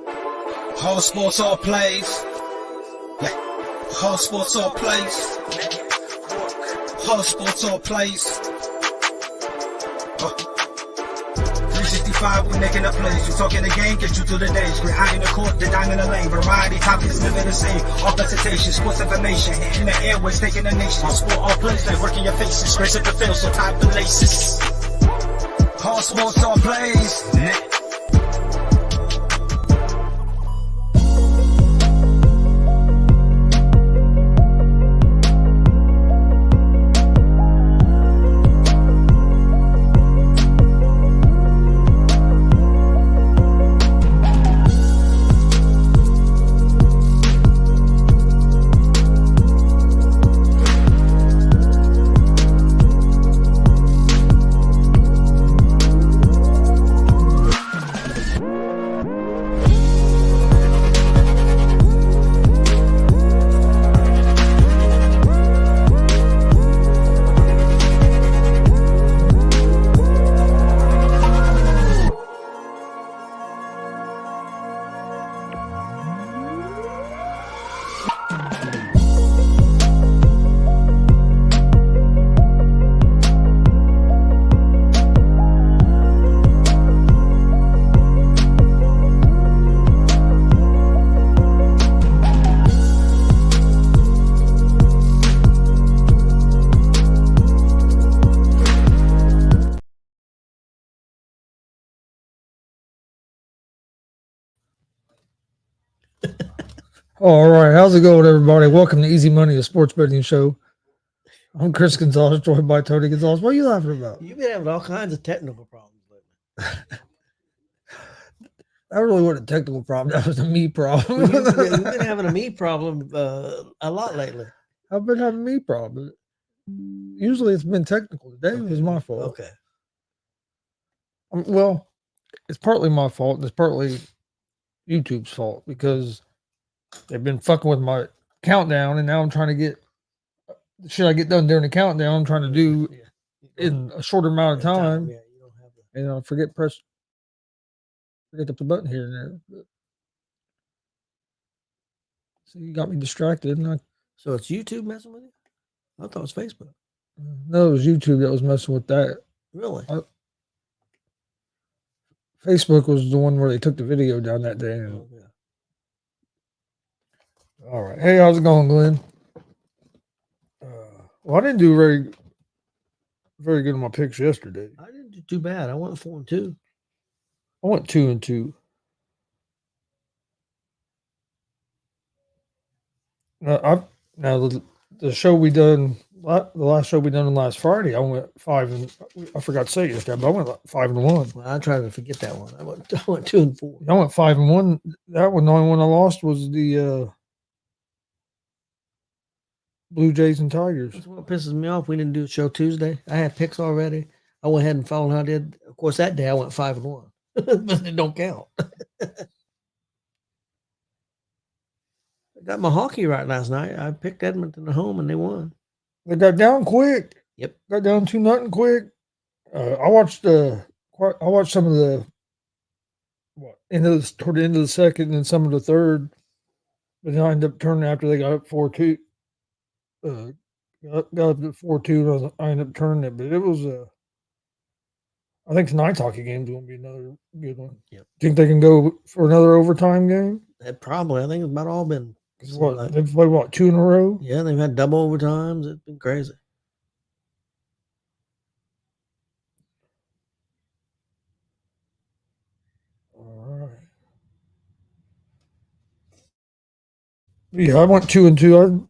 Whole sports all plays. Yeah. Whole sports all plays. Whole sports all plays. 365, we making a plays. We talking the game, get you through the days. We're high in the court, the dime in the lane. Variety topics living the same. All presentation, sports information. Hitting the airways, taking the nation. All sport, all plays, like working your faces. Grace at the field, so tie the laces. Whole sports all plays. All right, how's it going, everybody? Welcome to Easy Money, the sports betting show. I'm Chris Gonzalez, joined by Tony Gonzalez. What are you laughing about? You've been having all kinds of technical problems lately. That really wasn't a technical problem. That was a me problem. You've been having a me problem a lot lately. I've been having me problems. Usually it's been technical. Today it was my fault. Okay. Well, it's partly my fault, and it's partly YouTube's fault because they've been fucking with my countdown, and now I'm trying to get shit I get done during the countdown. I'm trying to do in a shorter amount of time. Yeah, you don't have the... And I forget to put the button here and there. But, so you got me distracted. And So it's YouTube messing with you? I thought it was Facebook. No, it was YouTube that was messing with that. Really? Facebook was the one where they took the video down that day. And, Oh, yeah. all right. Hey, how's it going, Glenn? Well, I didn't do very good on my picks yesterday. I didn't do too bad. I went 4-2. I went 2-2. Now the show we done, the last show we done on last Friday, I went 5 I forgot to say it yesterday, but I went 5-1. Well, I tried to forget that one. I went 2-4. I went 5-1. That one, the only one I lost was the Blue Jays and Tigers. That's what pisses me off. We didn't do the show Tuesday. I had picks already. I went ahead and followed how I did. Of course, that day I went 5-1, but it don't count. I got my hockey right last night. I picked Edmonton at home and they won. They got down quick. Yep. Got down 2-0 quick. I watched some of the toward the end of the second and some of the third, but then I ended up turning after they got up 4-2. Got up to 4-2, and I ended up turning it. But it was I think tonight's hockey game is going to be another good one. Yep. Think they can go for another overtime game? Probably. I think it's about all been. They've played 2 in a row? Yeah, they've had double overtimes. It's been crazy. All right. Yeah, I went 2-2.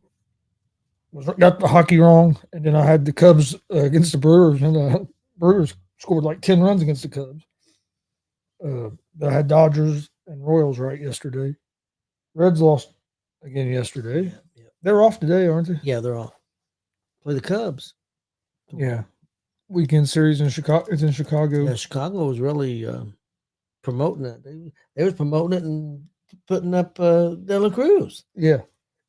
Got the hockey wrong, and then I had the Cubs against the Brewers, and the Brewers scored like 10 runs against the Cubs. I had Dodgers and Royals right yesterday. Reds lost again yesterday. Yeah. They're off today, aren't they? Yeah, they're off. Play the Cubs. Yeah. Weekend series in Chicago. It's in Chicago. Yeah, Chicago was really promoting it. They was promoting it and putting up De La Cruz. Yeah.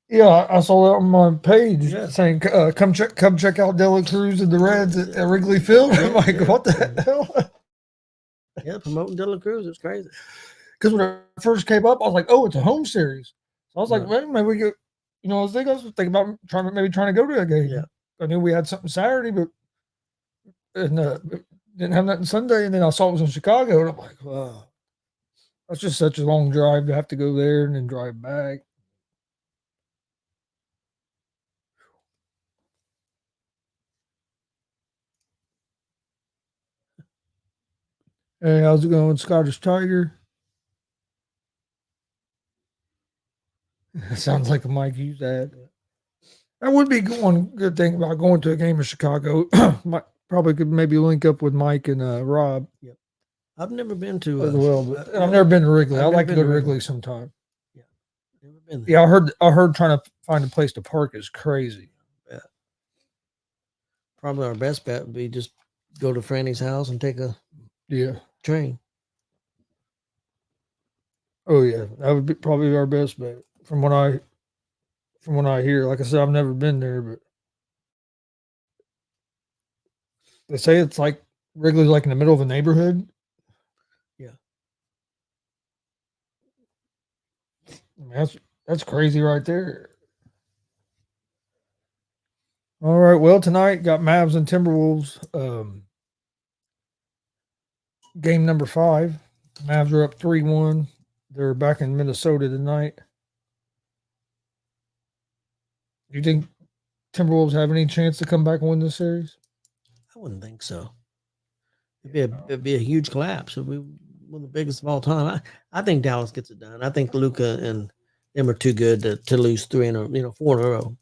Yeah, I saw that on my page saying, come check out De La Cruz and the Reds at Wrigley Field. I'm like, what the hell? Yeah, promoting De La Cruz. It's crazy. because when it first came up, I was like, oh, it's a home series. So I was like, Right. well, maybe we could, I was thinking about trying to go to a game. Yeah. I knew we had something Saturday, but didn't have nothing Sunday. And then I saw it was in Chicago, and I'm like, wow, that's just such a long drive to have to go there and then drive back. Hey, how's it going, Scottish Tiger? Sounds like a Mike Hughes ad. That would be one good thing about going to a game in Chicago. Probably could maybe link up with Mike and Rob. Yep. I've never been to as well, but I've never been to Wrigley. I'd like to go to Wrigley sometime. Yeah, never been there. Yeah, I heard trying to find a place to park is crazy. Yeah. Probably our best bet would be just go to Franny's house and take a train. Oh yeah, that would be probably our best bet from what I hear. Like I said, I've never been there, but they say it's like Wrigley's like in the middle of a neighborhood. Yeah, I mean, that's crazy right there. All right, well tonight got Mavs and Timberwolves. Game number 5. Mavs are up 3-1. They're back in Minnesota tonight. Do you think Timberwolves have any chance to come back and win this series? I wouldn't think so. It'd be a huge collapse. It'd be one of the biggest of all time. I think Dallas gets it done. I think Luka and them are too good to lose 4 in a row.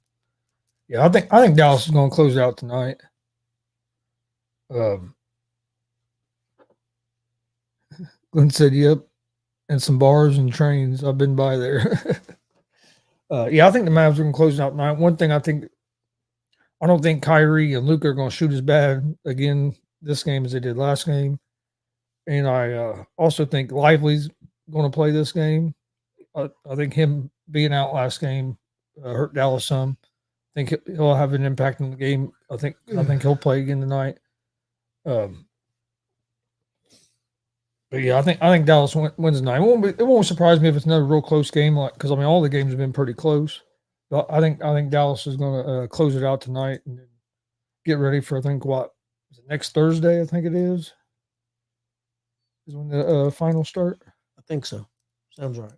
Yeah, I think Dallas is going to close it out tonight. Glenn said, "Yep," and some bars and trains. I've been by there. Yeah, I think the Mavs are going to close it out tonight. One thing I don't think Kyrie and Luka are going to shoot as bad again this game as they did last game, and I also think Lively's going to play this game. I think him being out last game hurt Dallas some. I think he'll have an impact on the game. I think he'll play again tonight. But yeah, I think Dallas wins tonight. It won't surprise me if it's another real close game, because all the games have been pretty close. But I think Dallas is going to close it out tonight and get ready for next Thursday? I think it is when the finals start. I think so. Sounds right.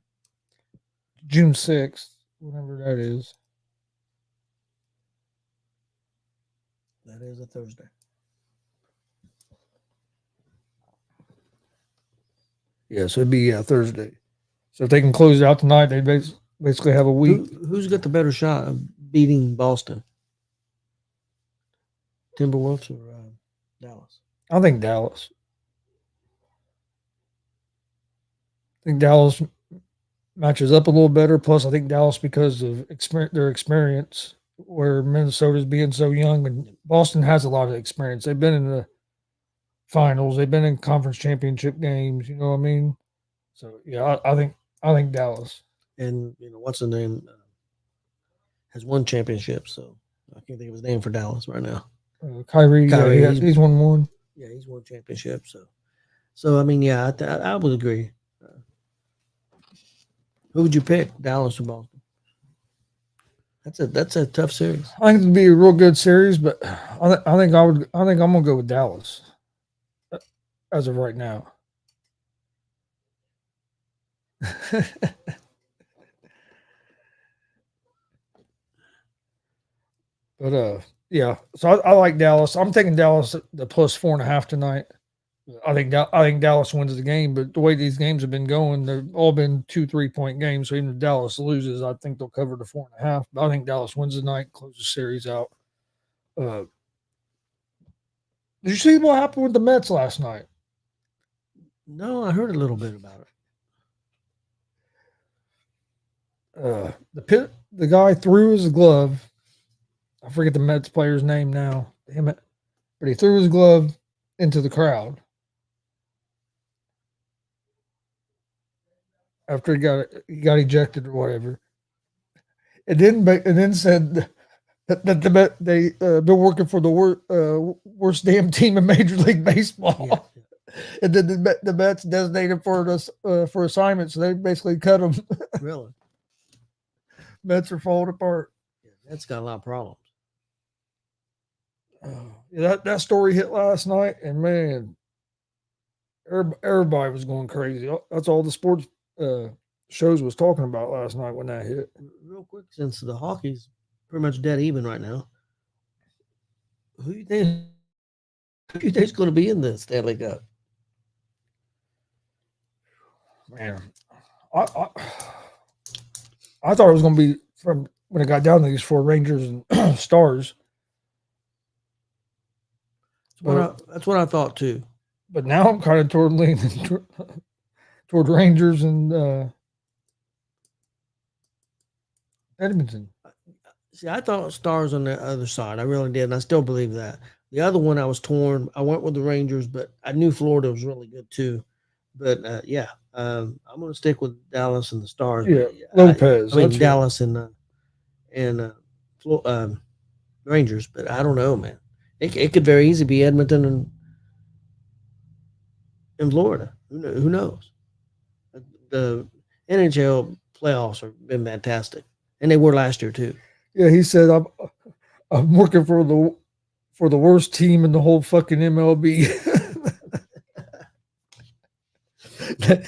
June 6th, whatever that is. That is a Thursday. Yeah, so it'd be Thursday. So if they can close it out tonight, they basically have a week. Who's got the better shot of beating Boston? Timberwolves or Dallas? I think Dallas. I think Dallas matches up a little better. Plus, I think Dallas, because of their experience, where Minnesota's being so young, and Boston has a lot of experience. They've been in the finals. They've been in conference championship games. You know what I mean? So yeah, I think Dallas. And what's the name? Has won championships. So I can't think of his name for Dallas right now. Kyrie, yeah, he's won one. Yeah, he's won championships. So I mean, yeah, I would agree. Who would you pick, Dallas or Boston? That's a tough series. I think it'd be a real good series, but I think I'm gonna go with Dallas as of right now. But yeah. So I like Dallas. I'm taking Dallas the plus 4.5 tonight. I think Dallas wins the game, but the way these games have been going, they've all been 2-3 point games. So even if Dallas loses, I think they'll cover the 4.5. But I think Dallas wins tonight, close the series out. Did you see what happened with the Mets last night? No, I heard a little bit about it. The guy threw his glove. I forget the Mets player's name now. Damn it! But he threw his glove into the crowd after he got ejected or whatever. It then said that they've been working for the worst damn team in Major League Baseball. Yeah. and then the Mets designated for assignment, so they basically cut them. Really? Mets are falling apart. Yeah, that's got a lot of problems. Yeah, that story hit last night, and man, everybody was going crazy. That's all the sports shows was talking about last night when that hit. Real quick, since the hockey's pretty much dead even right now, who do you think's going to be in the Stanley Cup? Man, I thought it was going to be from when it got down to these four Rangers and Stars. That's what I thought too. But now I'm kind of leaning toward Rangers and Edmonton. See, I thought Stars on the other side. I really did, and I still believe that. The other one, I was torn. I went with the Rangers, but I knew Florida was really good too. But I'm going to stick with Dallas and the Stars. Yeah, Lopez. I mean Dallas and Rangers, but I don't know, man. It could very easily be Edmonton and Florida. Who knows? The NHL playoffs have been fantastic, and they were last year too. Yeah, he said I'm working for the worst team in the whole fucking MLB. It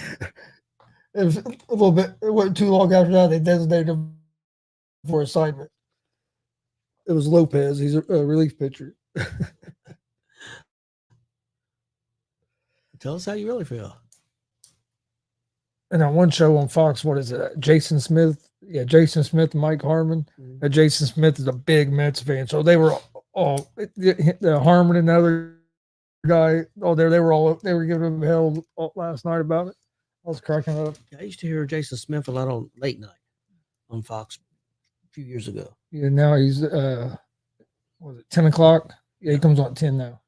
was a little bit. It wasn't too long after that they designated him for assignment. It was Lopez. He's a relief pitcher. Tell us how you really feel. And on one show on Fox, what is it? Jason Smith. Yeah, Jason Smith and Mike Harmon. Mm-hmm. Jason Smith is a big Mets fan, so they were all Harmon and the other guy. Oh, they were giving him hell last night about it. I was cracking up. I used to hear Jason Smith a lot on late night on Fox a few years ago. Yeah, now he's was it 10 o'clock? Yeah, he comes on 10 now.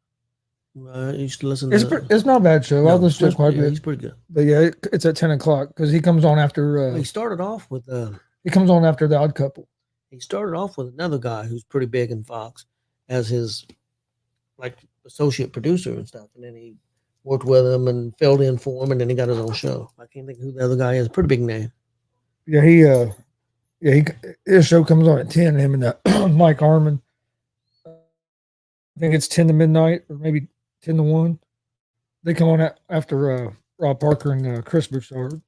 I used to listen to it's not a bad show. I listen to it quite a bit. He's pretty good. But yeah, it's at 10 o'clock because he comes on after. He started off with. He comes on after The Odd Couple. He started off with another guy who's pretty big in Fox as his associate producer and stuff, and then he worked with him and filled in for him, and then he got his own show. I can't think of who the other guy is. Pretty big name. Yeah, his show comes on at 10. Him and Mike Harmon. I think it's 10 to midnight or maybe 10 to 1. They come on after Rob Parker and Chris Broussard.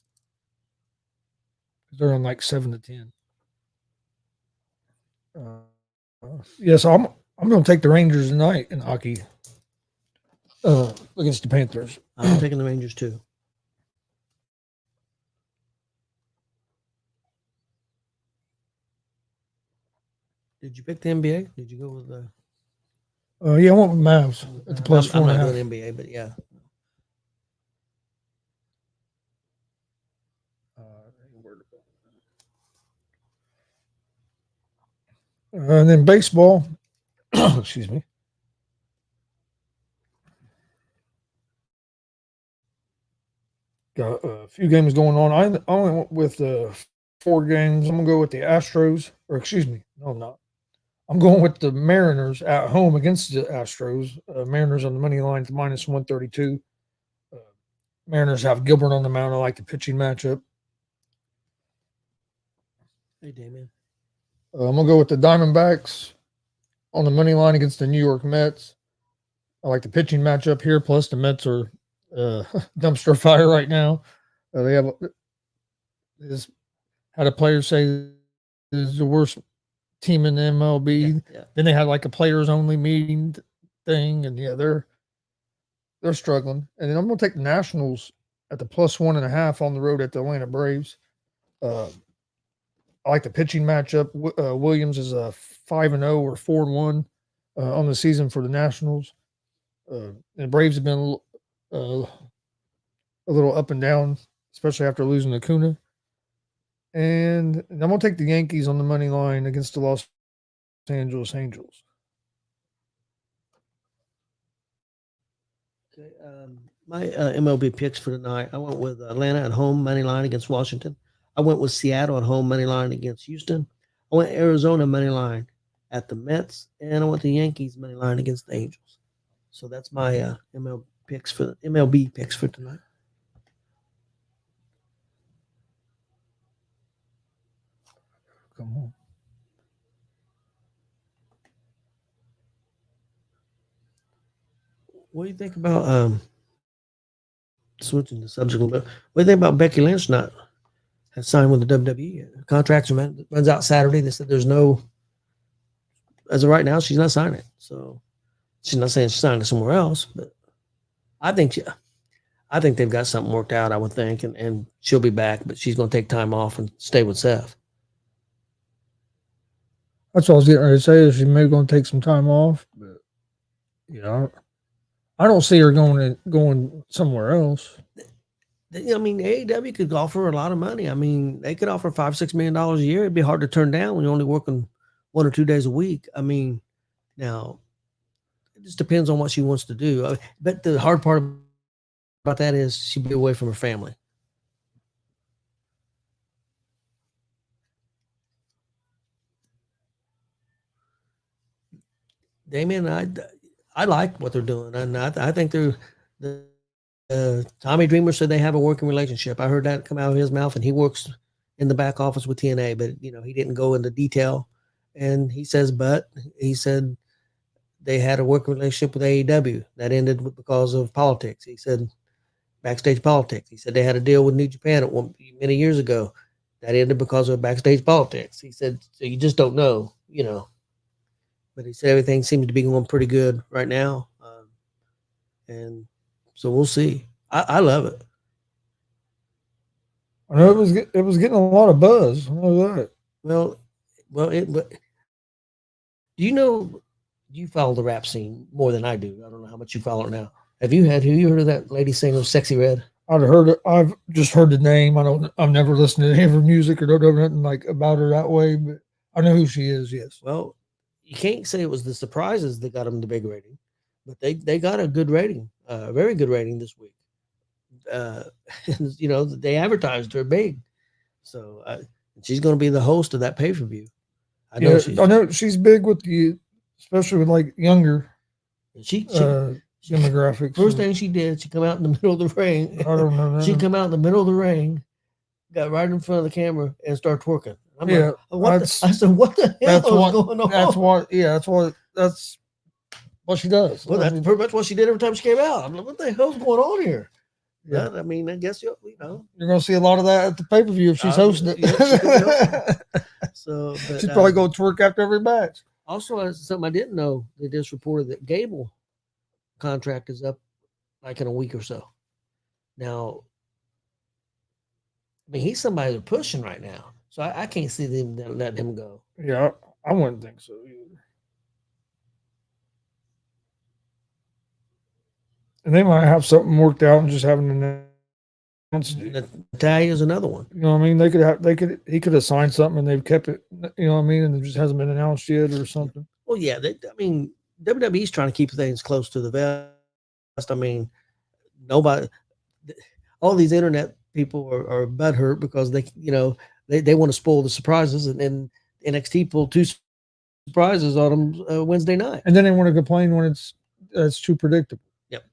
They're on 7 to 10. So I'm going to take the Rangers tonight in hockey against the Panthers. I'm taking the Rangers too. Did you pick the NBA? Did you go with the? Yeah, I went with Mavs at the plus 4.5. I'm not doing NBA, but yeah. And then baseball, excuse me. Got a few games going on. I only went with 4 games. I'm going to go with the Astros, or excuse me, no, I'm not. I'm going with the Mariners at home against the Astros. Mariners on the money line to minus 132. Mariners have Gilbert on the mound. I like the pitching matchup. Hey, Damien. I'm going to go with the Diamondbacks on the money line against the New York Mets. I like the pitching matchup here, plus the Mets are dumpster fire right now. They had a player say this is the worst team in the MLB. Yeah. Then they had a players-only meeting thing, and they're struggling. And then I'm going to take the Nationals at the plus 1.5 on the road at the Atlanta Braves. I like the pitching matchup. Williams is a 5-0 or 4-1 on the season for the Nationals. And Braves have been a little up and down, especially after losing Acuna. And I'm going to take the Yankees on the money line against the Los Angeles Angels. Okay, my MLB picks for tonight, I went with Atlanta at home money line against Washington. I went with Seattle at home money line against Houston. I went Arizona money line at the Mets, and I went the Yankees money line against the Angels. So that's my MLB picks for MLB picks for tonight. Come on. What do you think about switching the subject a little bit? What do you think about Becky Lynch not has signed with the WWE? Her contract runs out Saturday. They said there's no, as of right now, she's not signing it. So she's not saying she's signing it somewhere else, but I think they've got something worked out, I would think, and she'll be back, but she's going to take time off and stay with Seth. That's what I was getting ready to say. Is she maybe going to take some time off, but I don't see her going somewhere else. I mean, AEW could offer a lot of money. I mean, they could offer $5-6 million a year. It'd be hard to turn down when you're only working 1 or 2 days a week. I mean, now it just depends on what she wants to do. But the hard part about that is she'd be away from her family. Damien, I like what they're doing, and I think Tommy Dreamer said they have a working relationship. I heard that come out of his mouth, and he works in the back office with TNA, but he didn't go into detail. And he said they had a working relationship with AEW that ended because of politics. He said backstage politics. He said they had a deal with New Japan many years ago that ended because of backstage politics. He said, so you just don't know, But he said everything seems to be going pretty good right now. And so we'll see. I love it. I know it was getting a lot of buzz. I know that. Well, do you follow the rap scene more than I do? I don't know how much you follow it now. Have you heard of that lady singer, Sexy Red? I've just heard the name. I've never listened to any of her music or don't know nothing like about her that way, but I know who she is. Yes. Well, you can't say it was the Surprises that got them the big rating, but they got a good rating, a very good rating this week. They advertised her big, so she's going to be the host of that pay-per-view. I know she's big with especially with like younger demographics. First thing she did, she come out in the middle of the ring. I don't know. She come out in the middle of the ring, got right in front of the camera, and started twerking. I'm like, I said, what the hell is going on? That's what she does. Well, that's pretty much what she did every time she came out. I'm like, what the hell's going on here? Yeah, I mean, I guess you're going to see a lot of that at the pay-per-view if she's hosting it. Yeah, so she's probably going to twerk after every match. Also, something I didn't know, they just reported that Gable contract is up like in a week or so. Now, I mean, he's somebody they're pushing right now, so I can't see them letting him go. Yeah, I wouldn't think so either. And they might have something worked out and just haven't announced it. Natalia's another one. You know what I mean? He could have signed something and they've kept it, you know what I mean? And it just hasn't been announced yet or something. Well, yeah. WWE's trying to keep things close to the vest. I mean, all these internet people are butthurt because they want to spoil the surprises, and then NXT pulled 2 surprises on them Wednesday night. And then they want to complain when it's too predictable. Yep.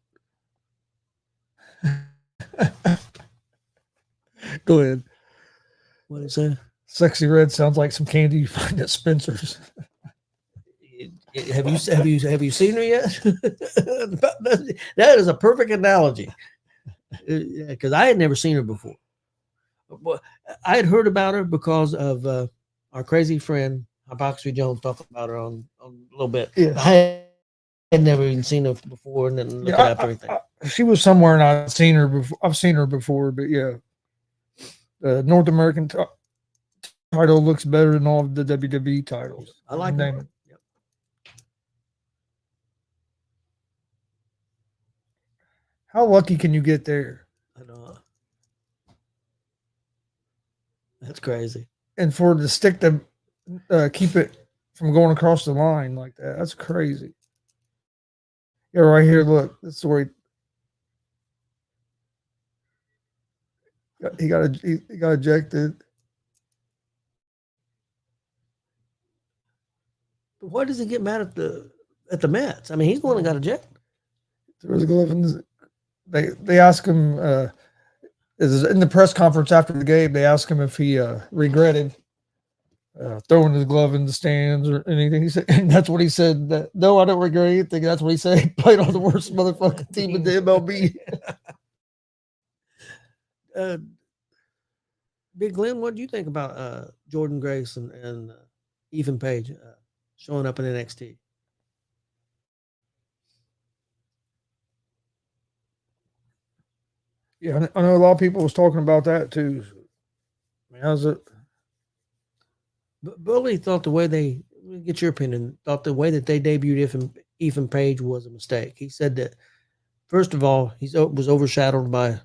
Go ahead. What is that? Sexy Red sounds like some candy you find at Spencer's. Have you seen her yet? That is a perfect analogy. Because I had never seen her before. I had heard about her because of our crazy friend Hypocrisy Jones talking about her on a little bit. Yeah. I had never even seen her before, and then looking up everything. She was somewhere, and I've seen her before. But yeah, the North American title looks better than all of the WWE titles. I like that. Yep. How lucky can you get there? I know. That's crazy. And for the stick to keep it from going across the line like that, that's crazy. Yeah, right here, look. That's the way he got ejected. But why does he get mad at the Mets? I mean, he's the one that got ejected. There was a glove in they asked him is in the press conference after the game. They asked him if he regretted throwing his glove in the stands or anything. He said, and that's what he said. That, no, I don't regret anything. That's what he said. He played on the worst motherfucking team in the MLB. Big Glenn, what do you think about Jordan Grace and Ethan Page showing up in NXT? Yeah, I know a lot of people was talking about that too. I mean, how's it? But Bully thought the way they get your opinion. Thought the way that they debuted Ethan Page was a mistake. He said that first of all, he was overshadowed by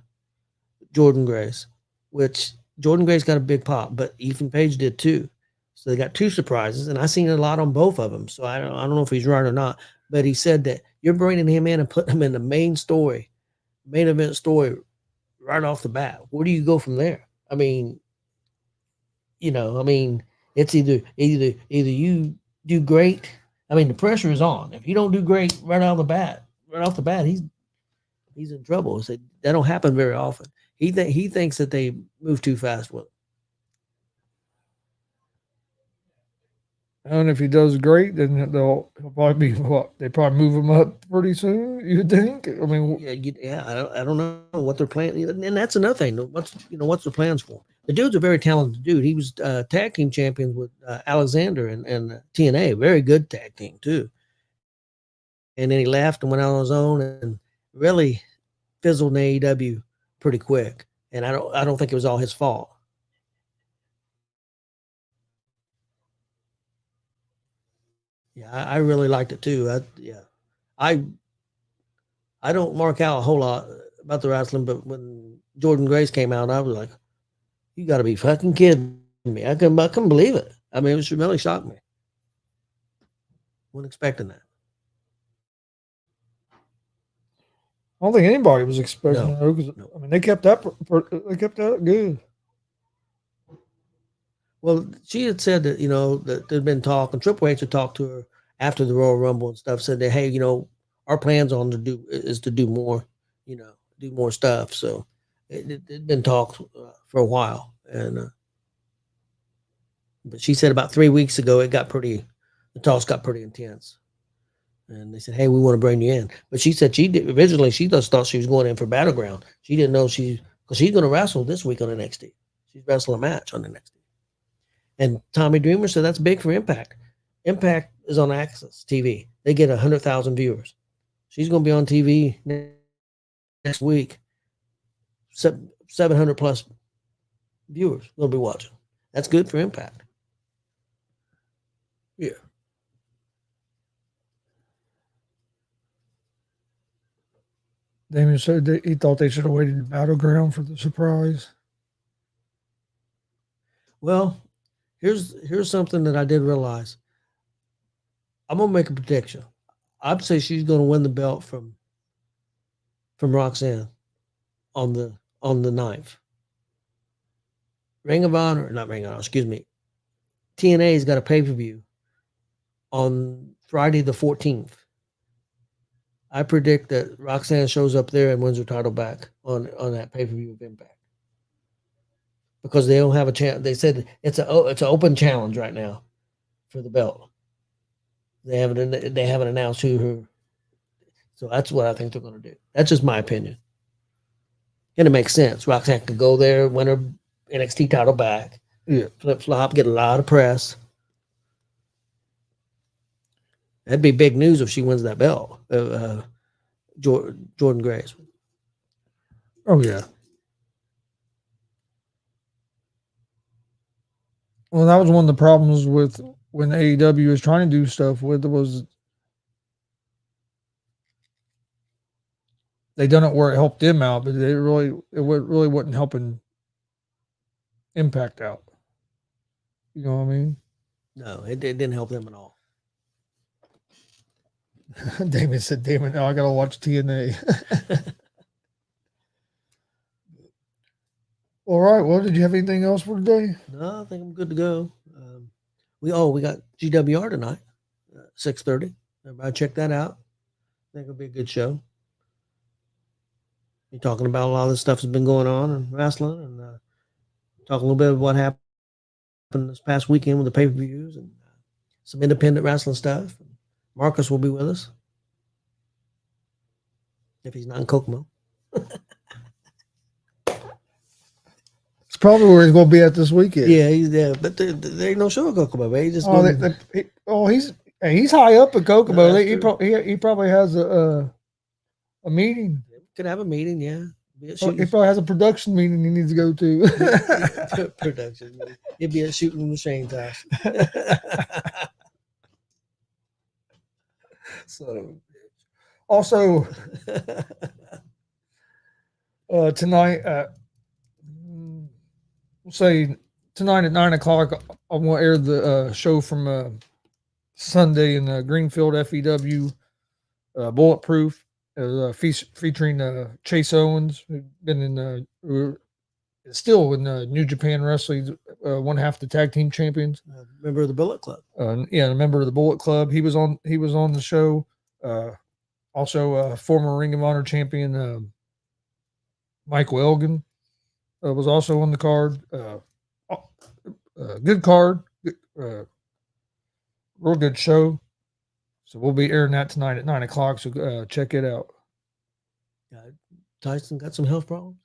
Jordan Grace, which Jordan Grace got a big pop, but Ethan Page did too. So they got two surprises, and I seen a lot on both of them. So I don't know if he's right or not. But he said that you're bringing him in and putting him in the main event story right off the bat. Where do you go from there? I mean, it's either you do great. I mean, the pressure is on. If you don't do great right off the bat, he's in trouble. So that don't happen very often. He thinks that they move too fast with him. And if he does great, then he'll probably be what? They probably move him up pretty soon. You think? I mean, I don't know what they're planning, and that's another thing. What's the plans for him? The dude's a very talented dude. He was tag team champions with Alexander and TNA, very good tag team too. And then he left and went out on his own and really fizzled in AEW pretty quick. And I don't think it was all his fault. Yeah, I really liked it too. I don't mark out a whole lot about the wrestling, but when Jordan Grace came out, I was like, "You got to be fucking kidding me!" I couldn't believe it. I mean, it really shocked me. Wasn't expecting that. I don't think anybody was expecting it. No. I mean, they kept that good. Well, she had said that, that there'd been talk, and Triple H had talked to her after the Royal Rumble and stuff, said that, hey, our plans is to do more, do more stuff. So it'd been talked for a while. And, but she said about 3 weeks ago, the talks got pretty intense. And they said, hey, we want to bring you in. But she said originally she just thought she was going in for Battleground. She didn't know because she's going to wrestle this week on NXT. She's wrestling a match on NXT. And Tommy Dreamer said that's big for Impact. Impact is on Access TV. They get 100,000 viewers. She's going to be on TV next week. 700 plus viewers will be watching. That's good for Impact. Yeah. Damien said that he thought they should have waited in Battleground for the surprise. Well, here's something that I did realize. I'm gonna make a prediction. I'd say she's gonna win the belt from Roxanne on the 9th. TNA's got a pay-per-view on Friday the 14th. I predict that Roxanne shows up there and wins her title back on that pay-per-view of Impact. Because they don't have a chance. They said it's an open challenge right now for the belt. They haven't announced who her. So that's what I think they're going to do. That's just my opinion. And it makes sense. Roxanne could go there, win her NXT title back, flip-flop, get a lot of press. That'd be big news if she wins that belt. Jordan Grace. Oh, yeah. Well, that was one of the problems with when AEW was trying to do stuff with it was they done it where it helped them out, but it really wasn't helping Impact out. You know what I mean? No, it didn't help them at all. Damon said, "Damn it, now I gotta watch TNA." All right. Well, did you have anything else for today? No, I think I'm good to go. We got GWR tonight, 6:30. Everybody check that out. I think it'll be a good show. You're talking about a lot of the stuff that's been going on in wrestling, and talk a little bit of what happened this past weekend with the pay-per-views and some independent wrestling stuff. Marcus will be with us if he's not in Kokomo. It's probably where he's going to be at this weekend. Yeah, he's there, but there ain't no show in Kokomo. Man. He just he's high up in Kokomo. No, He probably has a meeting. could have a meeting. Yeah, He probably has a production meeting he needs to go to. production. He'd be at shooting Shane's house. So, also tonight we'll say tonight at 9:00, I want to air the show from Sunday in Greenfield FEW Bulletproof, featuring Chase Owens, who's been in still in New Japan Wrestling, one half the tag team champions. Member of the Bullet Club. Yeah, a member of the Bullet Club. He was on the show. Also, former Ring of Honor champion Michael Elgin was also on the card. Good card, real good show. So we'll be airing that tonight at 9:00. So check it out. Tyson got some health problems.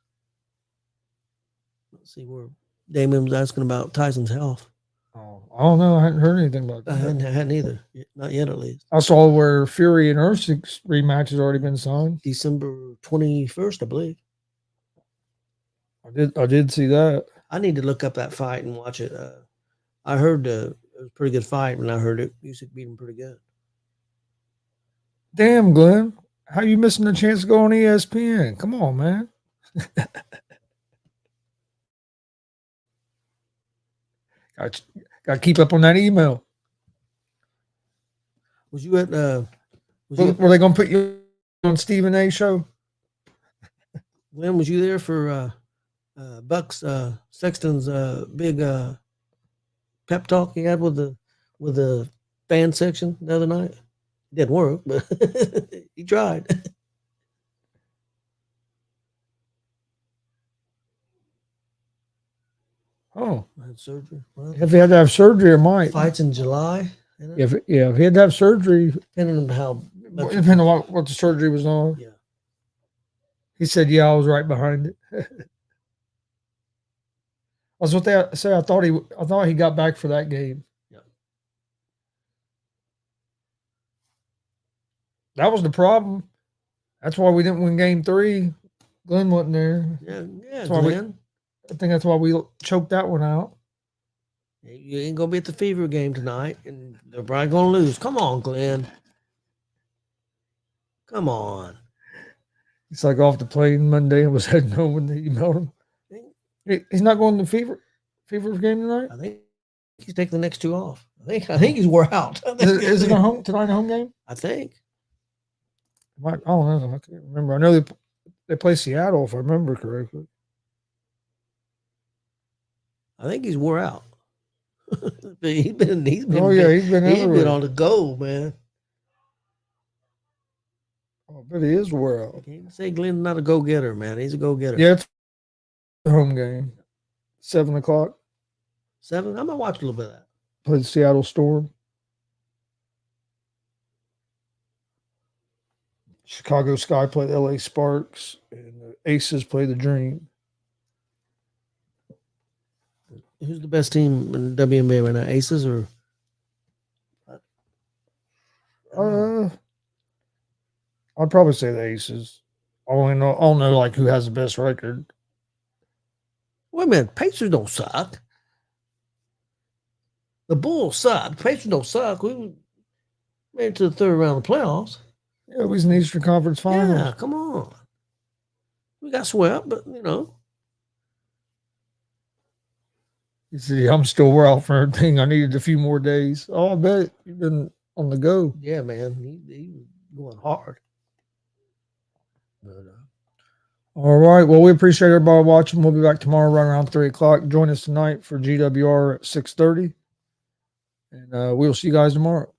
Let's see where Damon was asking about Tyson's health. Oh, I don't know. I hadn't heard anything about that. I hadn't either. Not yet, at least. I saw where Fury and Usyk's rematch has already been signed. December 21st, I believe. I did see that. I need to look up that fight and watch it. I heard it was a pretty good fight when I heard it. Usyk beat him pretty good. Damn, Glenn. How you missing the chance to go on ESPN? Come on, man. Got to keep up on that email. Was you at? Were they going to put you on Stephen A. show? Glenn, was you there for Bucks Sexton's big pep talk he had with the fan section the other night? It didn't work, but he tried. Oh, I had surgery. Well, if he had to have surgery, it might. Fights in July. If he had to have surgery, depending on how much. depending on what the surgery was on. Yeah. He said, "Yeah, I was right behind it." That's what they say. I thought he got back for that game. Yeah. That was the problem. That's why we didn't win Game 3. Glenn wasn't there. Yeah, Glenn. I think that's why we choked that one out. You ain't gonna be at the Fever game tonight, and they're probably gonna lose. Come on, Glenn. Come on. He's like off the plane Monday and was heading home when they emailed him. He's not going to the Fever game tonight? I think he's taking the next two off. I think he's wore out. Is it tonight a home game? I think. I don't know. I can't remember. I know they play Seattle, if I remember correctly. I think he's wore out. he's been on the go, man. Oh, but he is wore out. Can't say Glenn's not a go-getter, man. He's a go-getter. Yeah, it's a home game. 7:00. 7? I might watch a little bit of that. Played Seattle Storm. Chicago Sky played LA Sparks, and the Aces play the Dream. Who's the best team in WNBA right now? Aces or? I'd probably say the Aces. I don't know like who has the best record. Wait a minute, Pacers don't suck. The Bulls suck. Pacers don't suck. We made it to the third round of the playoffs. Yeah, it was in the Eastern Conference Finals. Yeah, come on. We got swept, but You see, I'm still wore out for everything. I needed a few more days. Oh, I bet you've been on the go. Yeah, man. He was going hard. But, all right. Well, we appreciate everybody watching. We'll be back tomorrow right around 3:00. Join us tonight for GWR at 6:30. And we'll see you guys tomorrow.